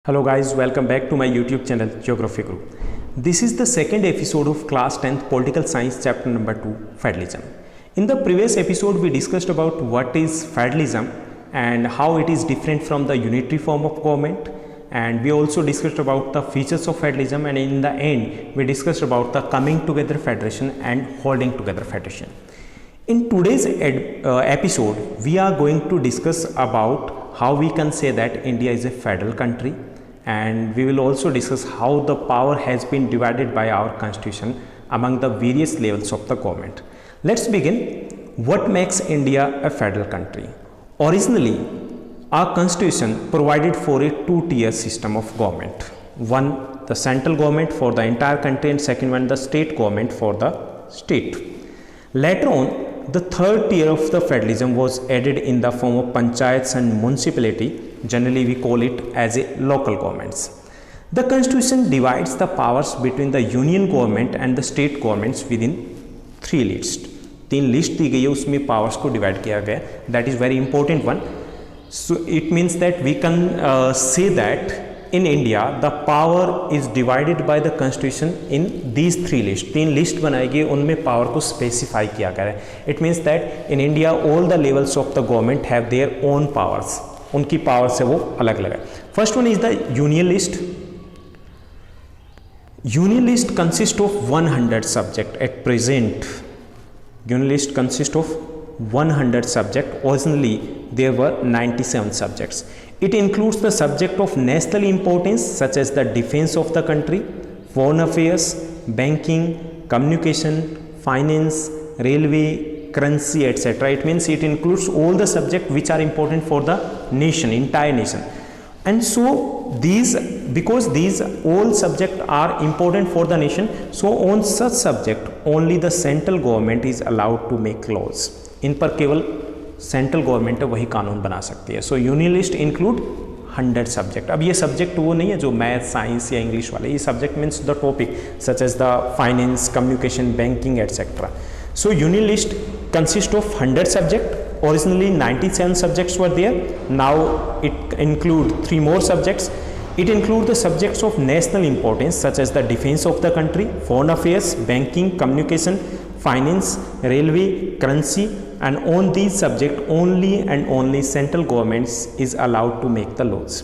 Hello guys, welcome back to my YouTube channel Geography Group. This is the second episode of class 10th Political Science chapter number 2 Federalism. In the previous episode we discussed about what is federalism and how it is different from the unitary form of government, and we also discussed about the features of federalism, and in the end we discussed about the coming together federation and holding together federation. In today's episode we are going to discuss about how we can say that India is a federal country, and we will also discuss how the power has been divided by our constitution among the various levels of the government. Let's begin. What makes India a federal country? Originally, our constitution provided for a two-tier system of government. One, the central government for the entire country, and second one, the state government for the state. Later on, the third tier of the federalism was added in the form of panchayats and municipality. Generally we call it as a local governments. The constitution divides the powers between the union government and the state governments within three lists. तीन list दी गई है, उसमें powers को divide किया गया. That is very important one. So it means that we can say that in India the power is divided by the constitution in these three lists. तीन list बनाई गई, उनमें पावर को स्पेसिफाई किया गया है. It means that in India all the levels of the government have their own powers. उनकी powers है वो अलग अलग है. First one is the union list. Union list consist of 100 subject at present. Union list consist of 100 subject. Originally there were 97 subjects. It includes the subject of national importance such as the defense of the country, foreign affairs, banking, communication, finance, railway, currency, etc. It means it includes all the subjects which are important for the nation, entire nation. And so these, because these all subjects are important for the nation, so on such subject only the central government is allowed to make laws. इन पर केवल central government वही कानून बना सकती है. सो union list include 100 subject. अब ये subject वो नहीं है जो मैथ, साइंस या इंग्लिश वाले. ये subject means the topic such as the finance, communication, banking etcetera. So union list consist of 100 subject. Originally 97 subjects were there. Now it include 3 more subjects. It includes the subjects of national importance such as the defense of the country, foreign affairs, banking, communication, finance, railway, currency, and on these subjects only and only central governments is allowed to make the laws.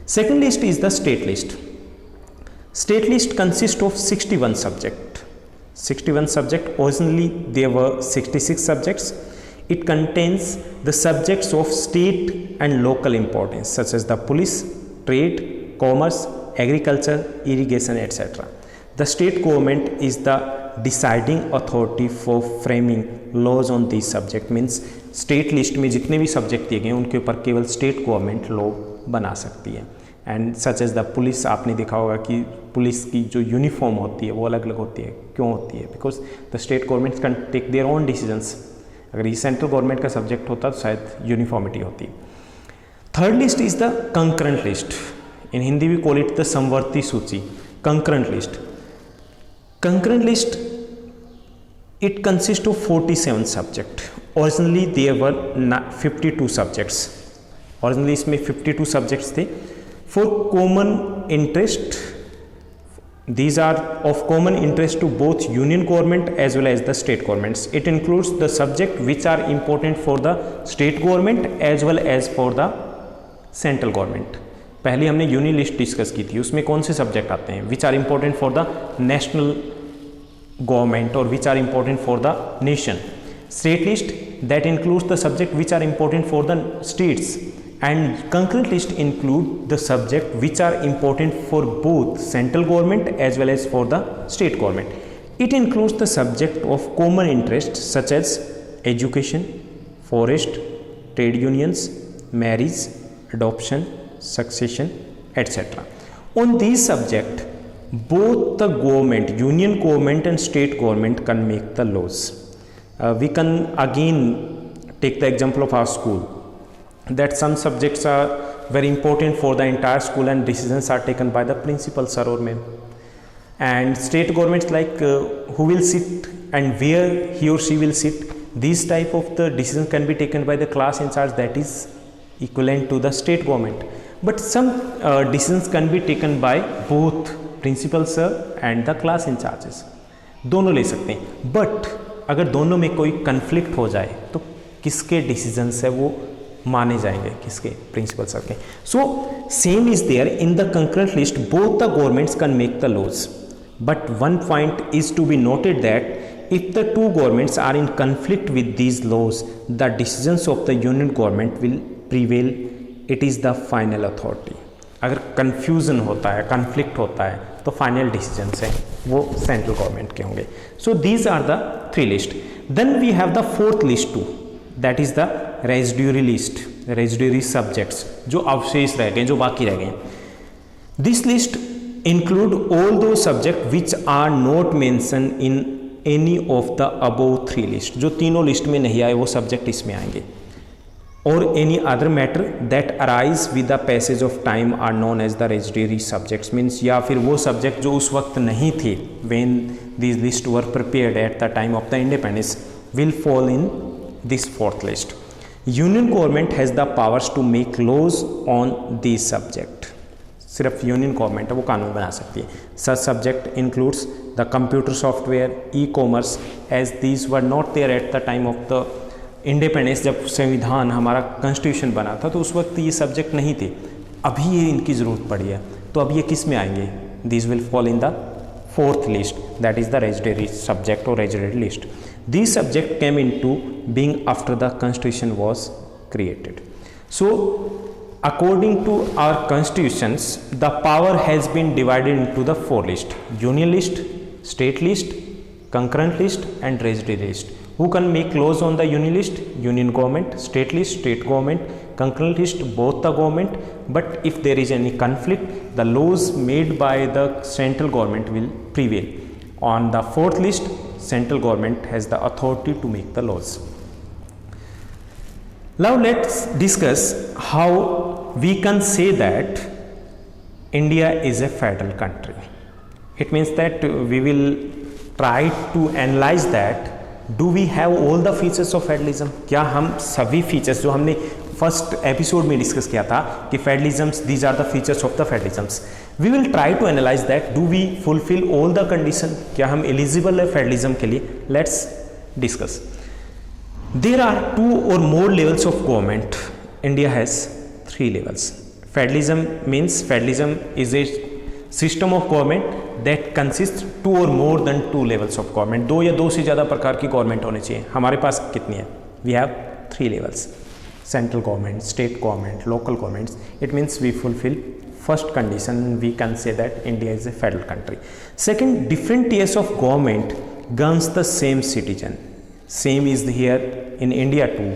Second list is the state list. State list consists of 61 subjects. 61 subjects. Originally there were 66 subjects. It contains the subjects of state and local importance such as the police, trade, commerce, agriculture, irrigation, etc. The state government is the deciding authority for framing laws on these subject. Means state list में जितने भी subject दिए गए हैं उनके ऊपर केवल state government law बना सकती है. And such as the police, आपने देखा होगा कि पुलिस की जो यूनिफॉर्म होती है वो अलग अलग होती है. क्यों होती है? Because the state government can take their own decisions. अगर ये सेंट्रल गवर्नमेंट का सब्जेक्ट होता तो शायद यूनिफॉर्मिटी होती. Third list is the concurrent list. In Hindi we call it the समवर्ती सूची. Concurrent list. Concurrent list, it consists of 47 subjects. Originally there were 52 subjects. Originally इसमें 52 subjects थे. For common interest, these are of common interest to both union government as well as the state governments. It includes the subject which are important for the state government as well as for the central government. पहले हमने union list discuss की थी, उसमें कौन से subject आते हैं which are important for the national government और which are important for the nation. State list that includes the subject which are important for the states, and concurrent list include the subject which are important for both central government as well as for the state government. It includes the subject of common interest such as education, forest, trade unions, marriage, adoption, succession, etc. On these subjects, both the government, union government and state government can make the laws. We can again take the example of our school, that some subjects are very important for the entire school and decisions are taken by the principal sir or ma'am. And state governments like who will sit and where he or she will sit, these type of the decisions can be taken by the class in charge, that is equivalent to the state government. But some decisions can be taken by both principal sir and the class incharges, दोनों ले सकते हैं। But अगर दोनों में कोई conflict हो जाए तो किसके डिसीजंस है वो माने जाएंगे, किसके, प्रिंसिपल सर के। So same is there in the concurrent list, both the governments can make the laws, but one point is to be noted that if the two governments are in conflict with these laws, the decisions of the union government will prevail. It is the final authority. अगर confusion होता है, conflict होता है, तो final decisions हैं वो central government के होंगे. So these are the three list. Then we have the fourth list too. That is the residuary list. Residuary subjects जो अवशेष रह गए, जो बाकी रह गए. This list include all those subjects which are not mentioned in any of the above three list, जो तीनों लिस्ट में नहीं आए वो सब्जेक्ट इसमें आएंगे। और any other matter that arise with the passage of time are known as the residuary subjects, means या फिर वो सब्जेक्ट जो उस वक्त नहीं थे when this list were prepared at the time of the independence will fall in this fourth list. Union government has the powers to make laws on this subject, सिर्फ union government है वो कानून बना सकती है। Such subject includes the computer software, e commerce, as these were not there at the time of the independence. जब संविधान हमारा कॉन्स्टिट्यूशन बना था तो उस वक्त ये सब्जेक्ट नहीं थे, अभी ये इनकी ज़रूरत पड़ी है, तो अब ये किस में आएंगे? These will fall in the fourth list, that is the residuary subject और residuary list. This subject came into being after the constitution was created. So according to our constitutions, the power has been divided into the four lists: union list, state list, concurrent list and residuary list. Who can make laws on the union list? Union government. State list, state government. Concurrent list, both the government. But if there is any conflict, the laws made by the central government will prevail. On the fourth list, central government has the authority to make the laws. Now let's discuss how we can say that India is a federal country. It means that we will try to analyze that do we have all the features of federalism? क्या हम सभी features जो हमने first episode में discuss किया था कि federalisms, these are the features of the federalisms, we will try to analyse that do we fulfil all the condition, क्या हम एलिजिबल है फेडरलिज्म के लिए? Let's discuss. There are two or more levels of government. India has three levels. Federalism means federalism is a system of government that consists two or more than two levels of government. दो या दो से ज़्यादा प्रकार की government होनी चाहिए। हमारे पास कितनी है? We have three levels: central government, state government, local governments. It means we fulfill first condition. We can say that India is a federal country. Second, different tiers of government governs the same citizen. Same is here in India too.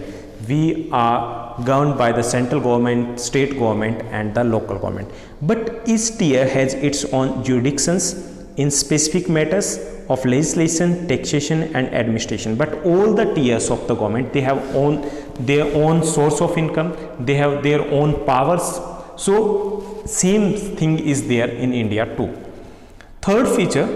We are governed by the central government, state government and the local government. But each tier has its own jurisdictions in specific matters of legislation, taxation and administration. But all the tiers of the government, they have their own source of income, they have their own powers. So same thing is there in India too. Third feature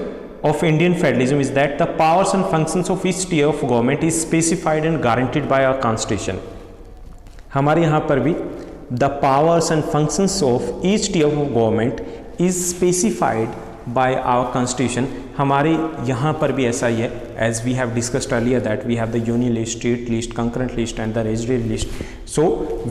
of Indian federalism is that the powers and functions of each tier of government is specified and guaranteed by our constitution. हमारे यहाँ पर भी the powers and functions of each tier of government is specified by our constitution. हमारे यहाँ पर भी ऐसा ही है, as we have discussed earlier that we have the union list, state list, concurrent list and the residuary list. So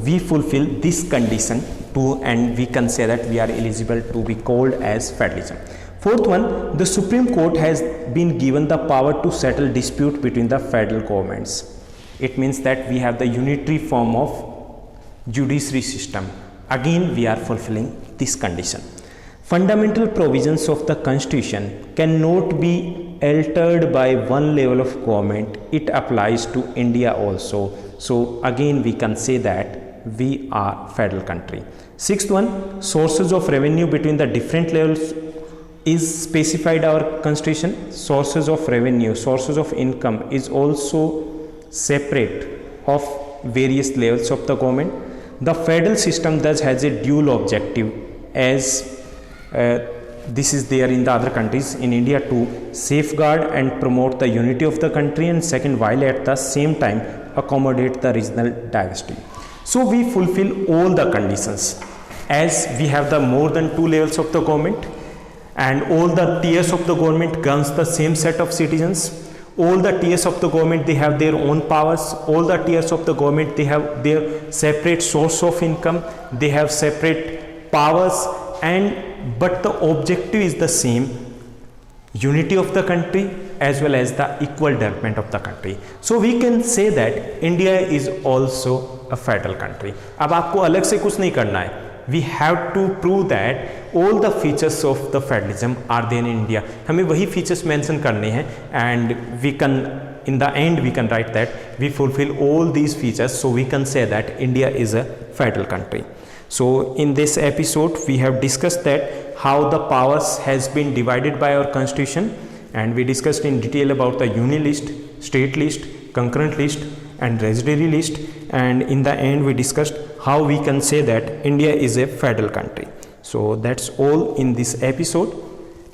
we fulfill this condition too and we can say that we are eligible to be called as federalism. Fourth one, the Supreme Court has been given the power to settle dispute between the federal governments. It means that we have the unitary form of judiciary system. Again, we are fulfilling this condition. Fundamental provisions of the Constitution cannot be altered by one level of government. It applies to India also. So again, we can say that we are federal country. Sixth one, sources of revenue between the different levels is specified our constitution. Sources of revenue, sources of income is also separate of various levels of the government. The federal system thus has a dual objective, as this is there in the other countries, in India too, safeguard and promote the unity of the country, and second, while at the same time accommodate the regional diversity. So we fulfill all the conditions as we have the more than 2 levels of the government, and all the tiers of the government governs the same set of citizens. All the tiers of the government, they have their own powers. All the tiers of the government, they have their separate source of income, they have separate powers, and but the objective is the same: unity of the country as well as the equal development of the country. So we can say that India is also a federal country. अब आपको अलग से कुछ नहीं करना है. We have to prove that all the features of the federalism are there in India. हमें वही features mention करने हैं, and we can, in the end we can write that we fulfill all these features, so we can say that India is a federal country. So in this episode we have discussed that how the powers has been divided by our constitution, and we discussed in detail about the union list, state list, concurrent list and residuary list, and in the end we discussed how we can say that India is a federal country. So that's all in this episode.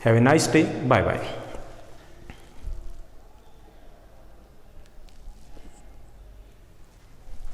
Have a nice day. Bye bye.